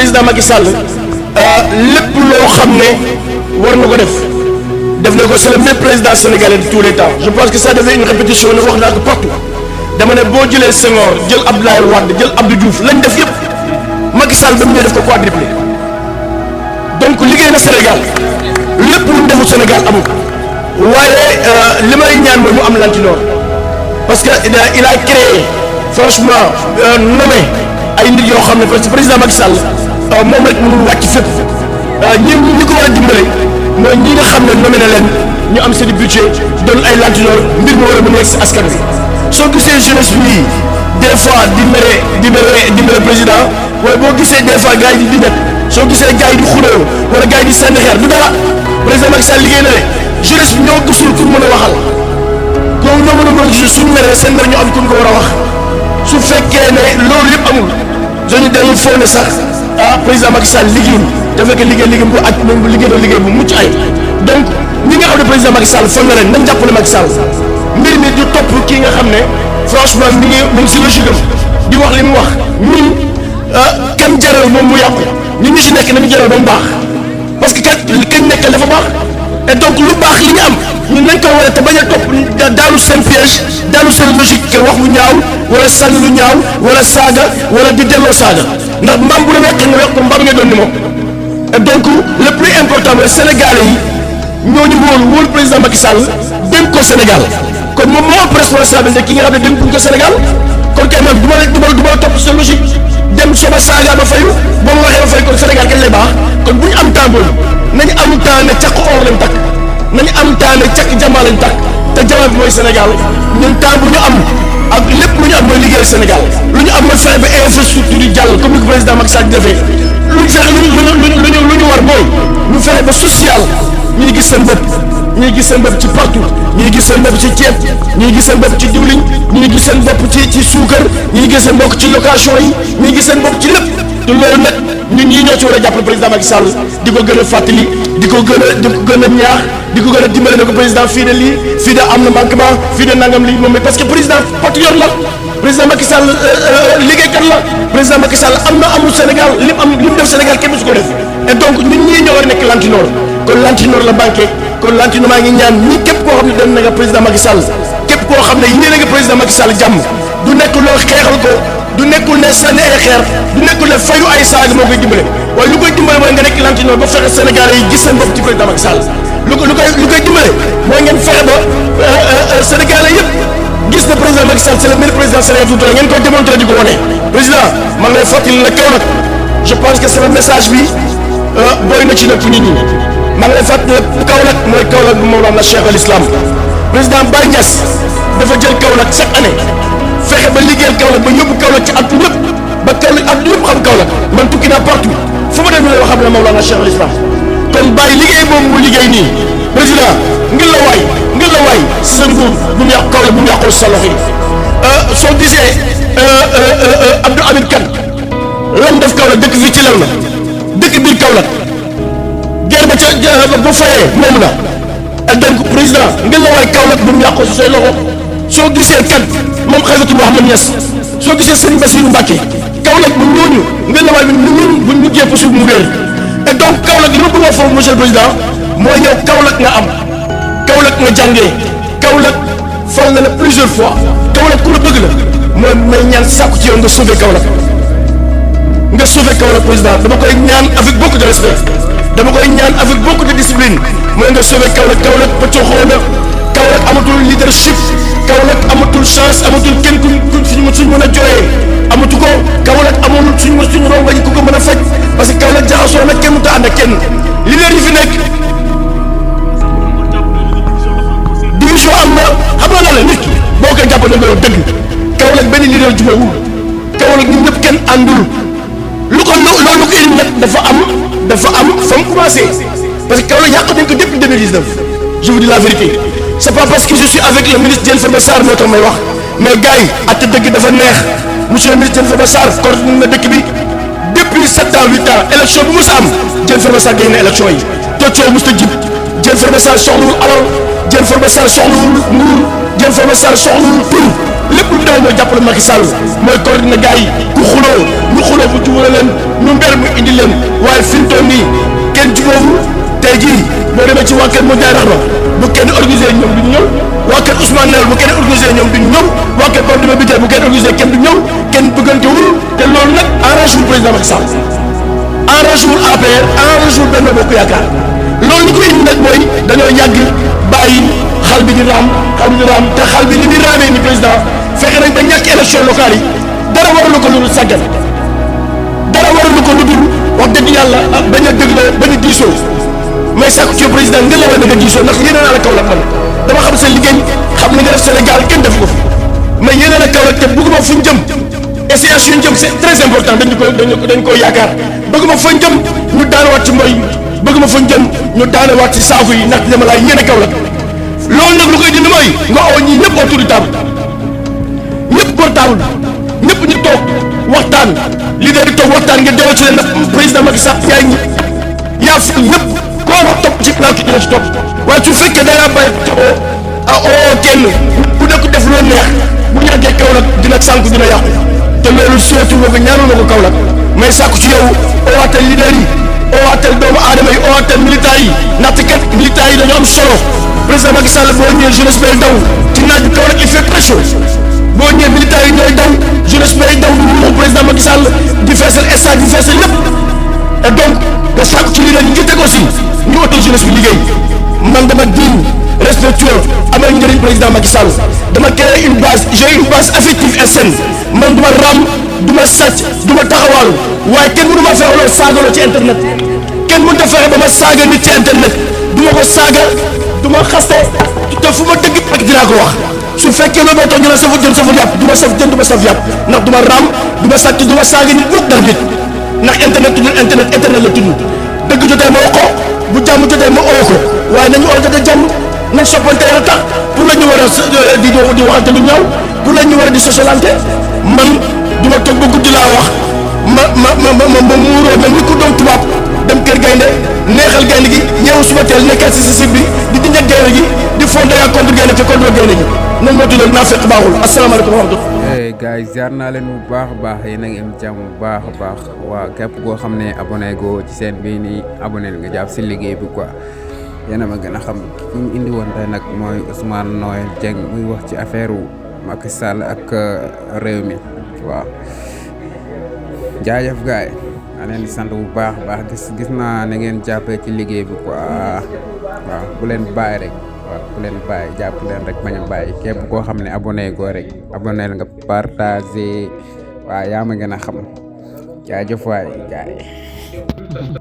président Macky Sall lépp loo xam ne war na ko def na ko. C'est le même président sénégalais de tous les temps. Je pense que ça devait une répétition ne wax naa ko partout dama ne boo jëlee Senghor jël Abdoulaye Wade jël Abdou Diouf lañ def yëpp Macky Sall ba mu ñëw def ko quadruplé donc liggéey na Sénégal lépp lu mu deful Sénégal amul waaye li may ñaan mooy mu am lantinoor parce que il a créé franchement nommé ay nit yoo xam ne parce que président Macky Sall moom rek mënul wàcc fépp ñi ko war a dimbale mooy ñi nga xam ne nommé na leen ñu am seen budget doon ay lantinoor mbir mi war a mën a yegg si askan wi soo gisee jeunesse bi des fois di mere président waaye boo gisee des fois gars yi di net soo gisee gars yi di xuloo wala gars yi di sànni xeer du dara président Macky Sall liggéey na ne jeunesse bi ñoo gisul ku mën a waxal ñoo mën a gis suñu meree seen mer ñu am ku ko war a wax su fekkee ne loolu yëpp amul dañu dañuy foog ne sax président Macky Sall liggéey te fekk liggéey bu at moom bu liggéey bu mucc ay donc ñi nga xam ne président Macky Sall foog na leen nañ jàppale Macky Sall mbir mi du topp kii nga xam ne franchement mi ngi si logique am di wax li mu wax ñun kan jaral moom mu yàqu ñun ñu si nekk nañu jaral ba mu baax parce que kañ nekkal dafa baax et donc lu baax li ñu am ñun nañ ko wane te bañ a topp daanu seen piège daanu seen logique ke wax lu ñaaw wala sànni lu ñaaw wala saaga wala di delloo saaga ndax mbaam bu la weqee nga weq ko mbaam nga doon ni moom et donc le plus important mooy Sénégalais yi ñooñu wóolu président Macky Sall dénk ko Sénégal kon moom moo ëpp responsabilité ki nga xam ne dénkuñ ko Sénégal kon kay man du ma topp sa logique dem soo ma saaga ba fayu boo ma waxee ba fay kon Sénégal kañ lay baax kon bu ñu am temps boobu nañu am temps ne càq or lañ takk nañu am temps ne càq jàmba lañ takk te jàmba bi mooy Sénégal ñun temps bu ñu am ak lépp lu ñu am mooy liggéeyal Sénégal lu ñu am mooy fexe ba infrastructure yi jàll comme ni ko président Macky Sall defee lu ñu fexe lu ñu war mooy ñu fexe ba social ñu ngi gis seen bopp ñu ngi gis seen bopp ci partout ñu ngi gis seen bopp ci ceeb ñu ngi gis seen bopp ci diwlin ñu ngi gis seen bopp ci suukar ñu ngi gis seen bopp ci location yi ñu ngi gis seen bopp ci lépp te loolu nag ñun ñii ñoo ci war a jàppale président Macky Sall di ko gën a fàttali di ko gën a ñaax di ko gën a dimbale ne ko président fii de lii fii de am na manquement fii de nangam lii moom parce que président patriote la président Macky Sall liggéeykat la président Macky Sall amul Sénégal li mu def Sénégal kenn su ko def et donc ñun ñii ñoo war a nekk lantinoor kon lantinoor la banqué kon lantinoor maa ngi ñaan ñi képp koo xam ne dem na nga président Macky Sall képp koo xam ne yéene nga président Macky Sall jàmm du nekk loo xeexal ko du nekkul ne sànni ay xeer du nekkul ne fayu ay saaga moo koy dimbale waaye lu koy dimbale mooy nga nekk lantinoor ba fexe Sénégalais yi gis seen bopp ci président Macky Sall lu koy dimbale mooy ngeen fexe ba Sénégalais yëpp gis na président Macky Sall c'est le meilleur président Sénégal tout ngeen koy démontrer di ko wane président man lay fàttali la Kaolack je pense que sama message bi booy na ci nag nit ñi maa ngi lay fàttali Kaolack mooy Kaolack bu Mawlana Cheikh al Islam président Baye Niass dafa jël Kaolack chaque année fexe ba liggéeyal Kaolack ba yóbbu Kaolack ci àdduna yëpp ba Kaolack àdduna yëpp xam Kaolack man tukki naa partout fu ma dem lay wax xam ne Mawlana Cheikh al Islam kon Baye liggéey boobu mu liggéey nii président ngir la waay si sa nguur bu mu yàq Kaolack bu mu yàqul sa loxo yi soo gisee Abdou Hamid Kane lan def Kaolack dëkk fii ci lan la dëkk biir Kaolack guerre ba ca bu fayee moom la ak donc président ngeen la waay Kaolack bu mu yàqoo si say loxo soo gisee kan moom xalifa Mouhamed Niass soo gisee Serigne Bassirou Mbacké Kaolack bu ñooñu ngeen la waay ñun buñ mujjee ko suuf mu réer et donc Kaolack li ma bëgg a foofu monsieur le président mooy yow Kaolack nga am Kaolack nga jàngee Kaolack fal na la plusieurs fois Kaolack ku la bëgg la mooy may ñaan sàkku ci yow nga sauver Kaolack président dama koy ñaan avec beaucoup de respect dama koy ñaan avec beaucoup de discipline mooy nga sauver Kaolack pëccoxoo na Kaolack amatul leadership Kaolack amatul chance amatul kenn suñ mën a jooyee amatu ko Kaolack amul suñ rongo yi ku ko mën a faj parce que Kaolack jaxasoo nag kenn mu ta ànd ak kenn leader yi fi nekk division am na xam nga la nit ki boo koy jàppale nga yow dëgg Kaolack benn leader jubawul Kaolack ñun ñëpp kenn àndul loolu ko indi nag dafa am fa mu commencé parce que Kaolack yàq nañ ko depuis 2019 je vous dis la vérité c'est pas parce que je suis avec le ministre Diène Farba Sarr moo tax may wax mais gars yi atte dëgg dafa neex monsieur le ministre Diène Farba Sarr coordonné na dëkk bi depuis 7 ans 8 ans élection bu mos a am Diène Farba Sarr gagné na élection yi te coow mos a jib Diène Farba Sarr soxlawul alal Diène Farba Sarr soxlawul nguur Diène Farba Sarr soxlawul tur lépp lu daal mooy jàppale Macky Sall mooy coordonné gars yi ku xuloo ñu xuloo bu jubale leen ñu mber mu indi leen waaye fi mu toll nii kenn jubóowul tey jii boo demee ci waa kër mu jaay raxma bu kenn organisé ñoom duñ ñëw waa kër Ousmane Noël bu kenn organisé ñoom duñ ñëw waa kër Pape Demba Bitèye bu kenn organisé kenn du ñëw kenn bëggantewul te loolu nag arrangé wul président Macky Sall arrangé wul APR arrangé wul Benno Bokk Yaakaar loolu li ko indi nag mooy dañoo yàgg bàyyi xal bi di raam te xal bi ni di raamee ni président fexe nañ ba ñàkk élection locale yi dara waralu ko lu dul sàggan dara waralu ko lu dul wax dëgg yàlla bañ a dëgg bañ a diisoo mais sàkku ci président nga la war a nga diisoo ndax yéene naa la Kaolack man dama xam sa liggéey xam li nga def Sénégal kenn def ko fi mais yéene la Kaolack te bëgguma fuñ jëm échéance yu ñu jëm c'est très important dañ ko yaakaar bëgguma fuñ jëm ñu daanawaat ci mboy bëgguma fuñ jëm ñu daanawaat ci saaku yi ndax dama laa yéene Kaolack loolu nag lu koy dindi mooy nga oo ñii ñëpp autour du table ñëpp portable ñëpp ñu toog waxtaan leader yi toog waxtaan ngeen delloo ci leen ndax président Macky Sall yaay ñi yaa fi ñëpp koo wax topp ci plan ki dina ci topp waaye su fekkee da ngaa bàyyi taxoo oo kenn ku nekk def loo neex bu ñàkkee Kaolack dina sànku dina yàqu te loolu surtout boobu ñaanal na ko Kaolack mais sàkku ci yow oowaateel leader yi oowaateel doomu aadama yi oowaateel militants yi ndaxte kat militants yi dañoo am solo président Macky Sall boo ñëwee jeunesse bay daw ci naaj bi Kaolack il fait très chaud boo ñëwee militants yi ñooy daw jeunesse bay daw du mu président Macky Sall di feesal stade di feesal lépp et donc nga sàkku ci leader yi ngi teg aussi ñu oto jeunesse bi liggéey man dama digne respectueux amal njëriñ président Macky Sall dama créé une base j'ai une base affective et saine man du ma ram du ma sàcc du ma taxawaalu waaye kenn mënu ma fexe loolu saagaloo ci internet kenn mënut a fexe ba ma saaga nit ci internet du ma ko saaga du ma xaste te fu ma dëgg ak dinaa ko wax su fekkee loolu moo tax ñu ne safut jën safut yàpp du ma saf jën du ma saf yàpp ndax du ma ram du ma sàcc du ma saaga nit mukk ndax nit ndax internet tuddul internet la tudd dëgg jotee ma wax ko bu jàmm jotee ma oo ko waaye nañu oo jotee jàmm nañ soppante yàlla tax pour la ñu war a di waxante lu ñaaw pour la ñu war a di sosolante man du ma toog ba guddi laa wax ma muuroo mel ni ku doon tubaab dem kër gaynde neexal gaynde gi ñëw suba teel nekkaat si site bi di dinjat gaynde gi di fondé ak contre gaynde te contre gaynde gi nañ moo tuddee naa fekk baaxul asalaamaaleykum wa rahmatulah. gars yi ziar naa leen bu baax a baax yéen a ngi am jàmm bu baax a baax waa képp koo xam ne abonné go ci seen bii nii abonné nga jàpp si liggéey bi quoi yéen a ma gën a xam ki ñu indi woon tey nag mooy Ousmane Noël Dieng muy wax ci affaire Macky Sall ak réew mi waaw jaajëf gars yi maa leen di sant bu baax a baax gis naa na ngeen jàppee ci liggéey bi quoi waaw bu leen bàyyi rek waaw bu leen bàyyi jàpp leen rek bañ a bàyyi képp koo xam ne abonné go rek abonné nga partagé waaw yaa ma gën a xam jaajëf waay gars yi